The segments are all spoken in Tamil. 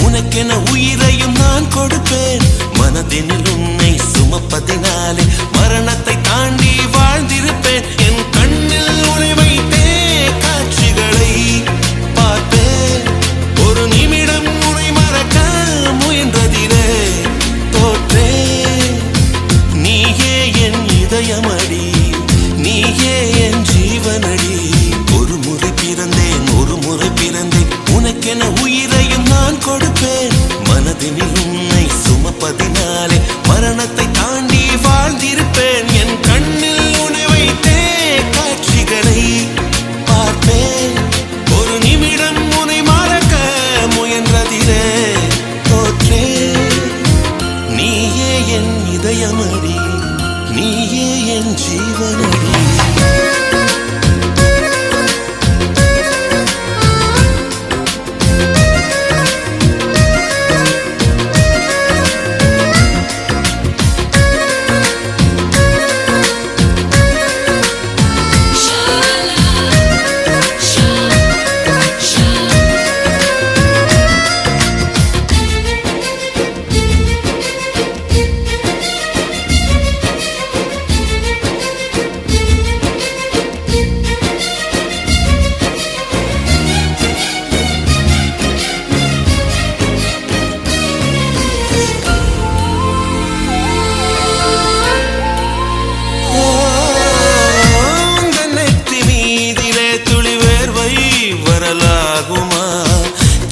உனக்கென உயிரையும் நான் கொடுப்பேன். மனதினில் உன்னை சுமப்பதினாலே மரணத்தை தாண்டி வாழ்ந்திருப்பேன். என் கண்ணில் உன்னை வைத்தே காட்சிகளை பார்ப்பேன். ஒரு நிமிடம் உன்னை மறக்க முயன்றதிலே தோற்றேன். நீயே என் இதயமடி, நீயே என் ஜீவனடி. ஒரு முறை பிறந்தேன், ஒரு முறை பிறந்தேன், உனக்கென உயிரையும் நான் கொடுப்பேன். மனதினில் உன்னை சுமப்பதினாலே மரணத்தை தாண்டி வாழ்ந்திருப்பேன். என் கண்ணில் உன்னை வைத்தே காட்சிகளை பார்ப்பேன். ஒரு நிமிடம் உன்னை மறக்க முயன்றதிலே தோற்றேன். நீயே என் இதயமடி, நீயே என் ஜீவனடி.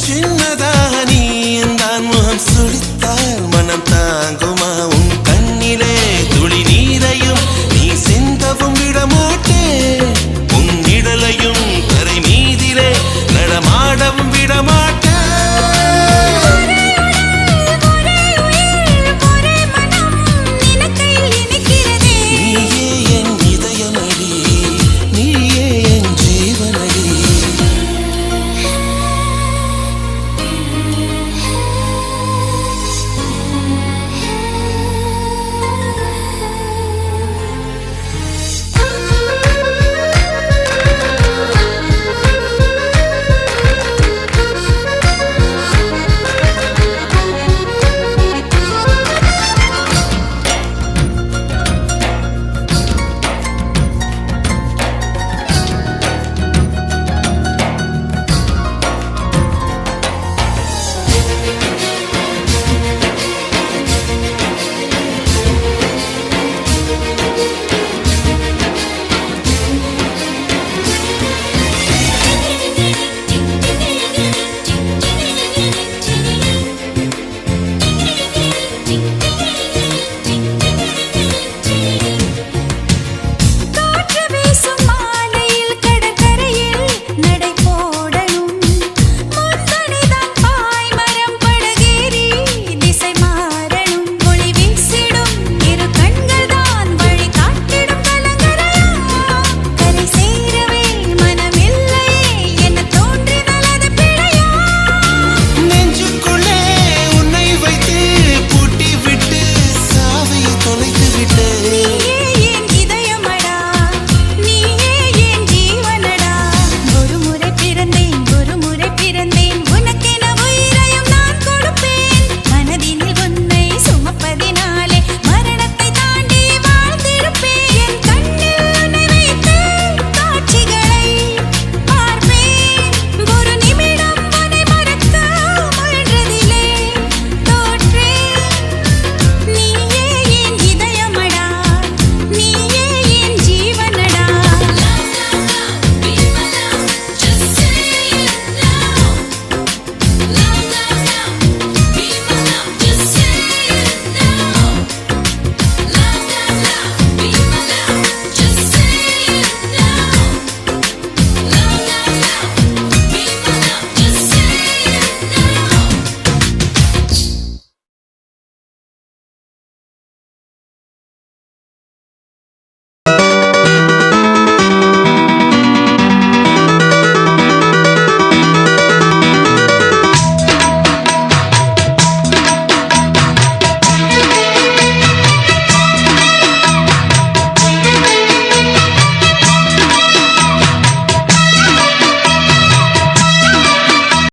சின்னதாக நீ தான் முகம் சுளித்தால் மனம் தாங்கும்.